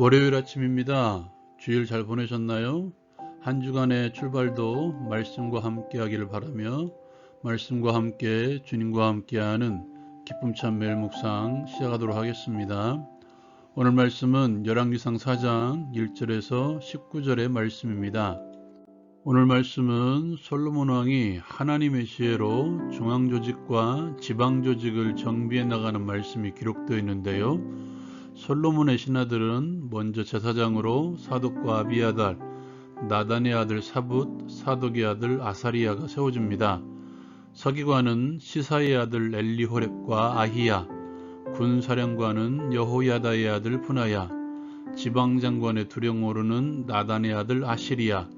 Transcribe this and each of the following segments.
월요일 아침입니다. 주일 잘 보내셨나요? 한 주간의 출발도 말씀과 함께 하기를 바라며 말씀과 함께 주님과 함께하는 기쁨 참 매일 묵상 시작하도록 하겠습니다. 오늘 말씀은 열왕기상 4장 1절에서 19절의 말씀입니다. 오늘 말씀은 솔로몬 왕이 하나님의 지혜로 중앙조직과 지방조직을 정비해 나가는 말씀이 기록되어 있는데요. 솔로몬의 신하들은 먼저 제사장으로 사독과 아비아달, 나단의 아들 사붓, 사독의 아들 아사리야가 세워집니다. 서기관은 시사의 아들 엘리호렙과 아히야, 군사령관은 여호야다의 아들 분하야, 지방장관의 두령오르는 나단의 아들 아시리야,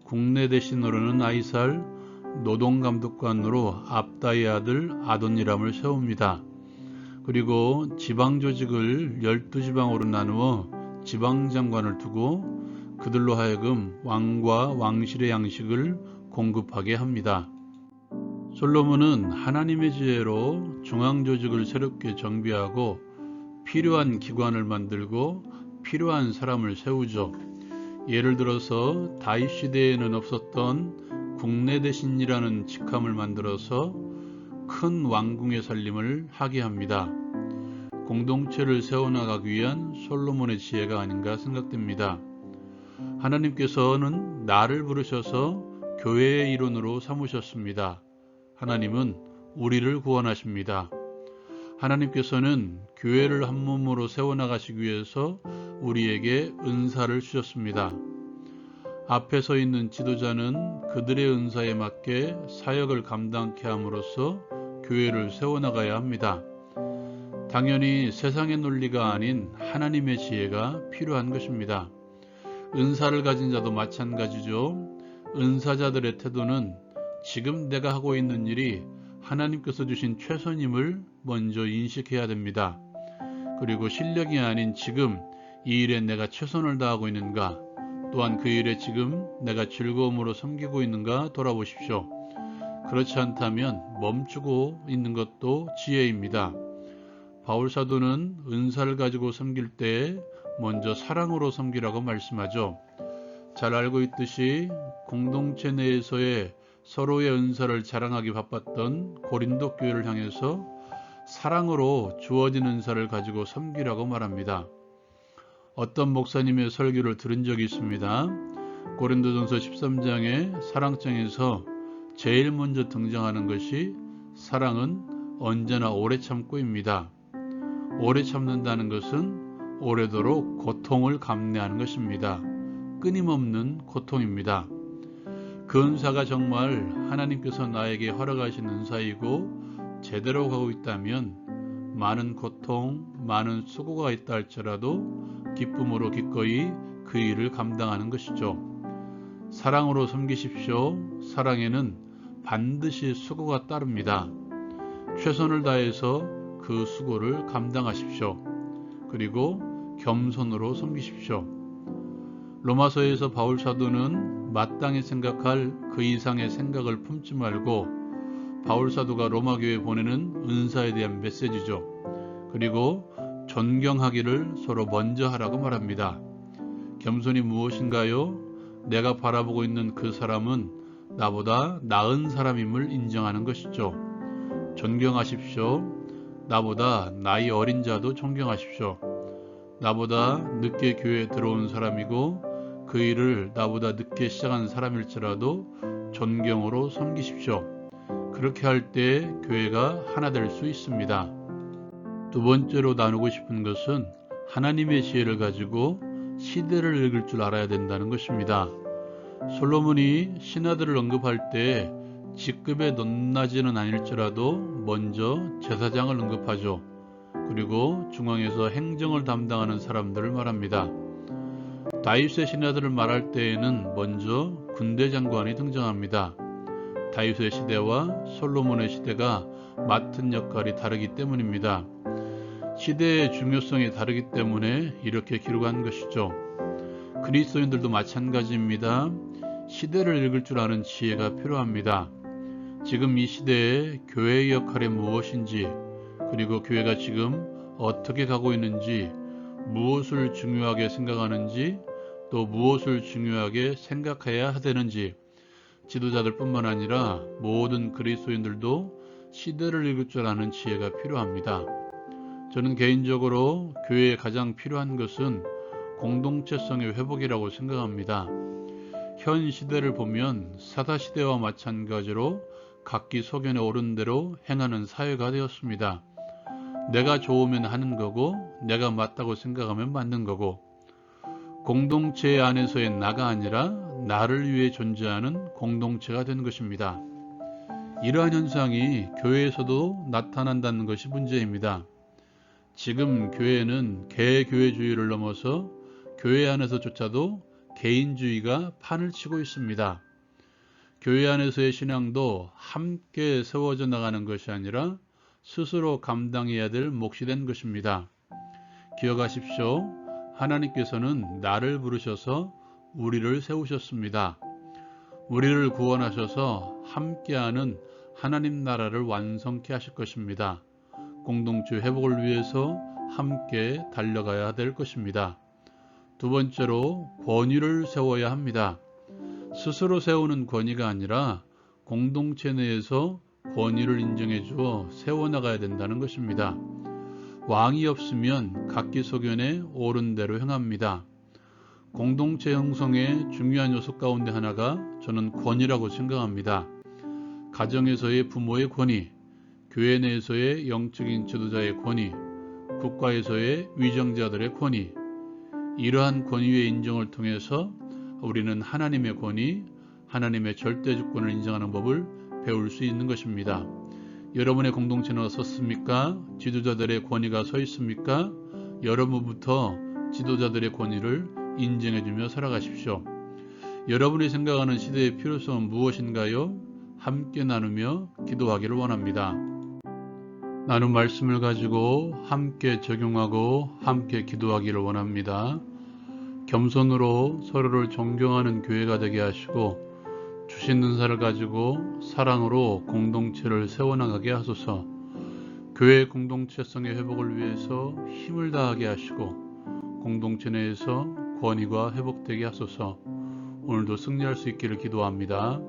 국내 대신으로는 아이살, 노동감독관으로 압다의 아들 아돈니람을 세웁니다. 그리고 지방조직을 12지방으로 나누어 지방장관을 두고 그들로 하여금 왕과 왕실의 양식을 공급하게 합니다. 솔로몬은 하나님의 지혜로 중앙조직을 새롭게 정비하고 필요한 기관을 만들고 필요한 사람을 세우죠. 예를 들어서 다윗 시대에는 없었던 국내대신이라는 직함을 만들어서 큰 왕궁의 살림을 하게 합니다. 공동체를 세워나가기 위한 솔로몬의 지혜가 아닌가 생각됩니다. 하나님께서는 나를 부르셔서 교회의 일원으로 삼으셨습니다. 하나님은 우리를 구원하십니다. 하나님께서는 교회를 한 몸으로 세워나가시기 위해서 우리에게 은사를 주셨습니다. 앞에 서 있는 지도자는 그들의 은사에 맞게 사역을 감당케 함으로써 교회를 세워나가야 합니다. 당연히 세상의 논리가 아닌 하나님의 지혜가 필요한 것입니다. 은사를 가진 자도 마찬가지죠. 은사자들의 태도는 지금 내가 하고 있는 일이 하나님께서 주신 최선임을 먼저 인식해야 됩니다. 그리고 실력이 아닌 지금 이 일에 내가 최선을 다하고 있는가, 또한 그 일에 지금 내가 즐거움으로 섬기고 있는가 돌아보십시오. 그렇지 않다면 멈추고 있는 것도 지혜입니다. 바울 사도는 은사를 가지고 섬길 때 먼저 사랑으로 섬기라고 말씀하죠. 잘 알고 있듯이 공동체 내에서의 서로의 은사를 자랑하기 바빴던 고린도 교회를 향해서 사랑으로 주어진 은사를 가지고 섬기라고 말합니다. 어떤 목사님의 설교를 들은 적이 있습니다. 고린도전서 13장의 사랑장에서 제일 먼저 등장하는 것이 사랑은 언제나 오래 참고입니다. 오래 참는다는 것은 오래도록 고통을 감내하는 것입니다. 끊임없는 고통입니다. 그 은사가 정말 하나님께서 나에게 허락하신 은사이고 제대로 가고 있다면 많은 고통, 많은 수고가 있다 할지라도 기쁨으로 기꺼이 그 일을 감당하는 것이죠. 사랑으로 섬기십시오. 사랑에는 반드시 수고가 따릅니다. 최선을 다해서 그 수고를 감당하십시오. 그리고 겸손으로 섬기십시오. 로마서에서 바울 사도는 마땅히 생각할 그 이상의 생각을 품지 말고 바울 사도가 로마 교회에 보내는 은사에 대한 메시지죠. 그리고 존경하기를 서로 먼저 하라고 말합니다. 겸손이 무엇인가요? 내가 바라보고 있는 그 사람은 나보다 나은 사람임을 인정하는 것이죠. 존경하십시오. 나보다 나이 어린 자도 존경하십시오. 나보다 늦게 교회에 들어온 사람이고 그 일을 나보다 늦게 시작한 사람일지라도 존경으로 섬기십시오. 그렇게 할 때 교회가 하나 될 수 있습니다. 두 번째로 나누고 싶은 것은 하나님의 지혜를 가지고 시대를 읽을 줄 알아야 된다는 것입니다. 솔로몬이 신하들을 언급할 때 직급에 높낮이는 아닐지라도 먼저 제사장을 언급하죠. 그리고 중앙에서 행정을 담당하는 사람들을 말합니다. 다윗의 신하들을 말할 때에는 먼저 군대 장관이 등장합니다. 다윗의 시대와 솔로몬의 시대가 맡은 역할이 다르기 때문입니다. 시대의 중요성이 다르기 때문에 이렇게 기록한 것이죠. 그리스도인들도 마찬가지입니다. 시대를 읽을 줄 아는 지혜가 필요합니다. 지금 이 시대에 교회의 역할이 무엇인지, 그리고 교회가 지금 어떻게 가고 있는지 무엇을 중요하게 생각하는지, 또 무엇을 중요하게 생각해야 되는지 지도자들 뿐만 아니라 모든 그리스도인들도 시대를 읽을 줄 아는 지혜가 필요합니다. 저는 개인적으로 교회에 가장 필요한 것은 공동체성의 회복이라고 생각합니다. 현 시대를 보면 사사시대와 마찬가지로 각기 소견에 오른 대로 행하는 사회가 되었습니다. 내가 좋으면 하는 거고, 내가 맞다고 생각하면 맞는 거고, 공동체 안에서의 나가 아니라 나를 위해 존재하는 공동체가 된 것입니다. 이러한 현상이 교회에서도 나타난다는 것이 문제입니다. 지금 교회는 개교회주의를 넘어서 교회 안에서조차도 개인주의가 판을 치고 있습니다. 교회 안에서의 신앙도 함께 세워져 나가는 것이 아니라 스스로 감당해야 될 몫이 된 것입니다. 기억하십시오. 하나님께서는 나를 부르셔서 우리를 세우셨습니다. 우리를 구원하셔서 함께하는 하나님 나라를 완성케 하실 것입니다. 공동체 회복을 위해서 함께 달려가야 될 것입니다. 두 번째로 권위를 세워야 합니다. 스스로 세우는 권위가 아니라 공동체 내에서 권위를 인정해 주어 세워나가야 된다는 것입니다. 왕이 없으면 각기 소견에 옳은 대로 행합니다. 공동체 형성의 중요한 요소 가운데 하나가 저는 권위라고 생각합니다. 가정에서의 부모의 권위, 교회 내에서의 영적인 지도자의 권위, 국가에서의 위정자들의 권위, 이러한 권위의 인정을 통해서 우리는 하나님의 권위, 하나님의 절대 주권을 인정하는 법을 배울 수 있는 것입니다. 여러분의 공동체는 어떻습니까? 지도자들의 권위가 서 있습니까? 여러분부터 지도자들의 권위를 인정해주며 살아가십시오. 여러분이 생각하는 시대의 필요성은 무엇인가요? 함께 나누며 기도하기를 원합니다. 나눈 말씀을 가지고 함께 적용하고 함께 기도하기를 원합니다. 겸손으로 서로를 존경하는 교회가 되게 하시고 주신 은사를 가지고 사랑으로 공동체를 세워나가게 하소서. 교회 공동체성의 회복을 위해서 힘을 다하게 하시고 공동체 내에서 권위가 회복되게 하소서. 오늘도 승리할 수 있기를 기도합니다.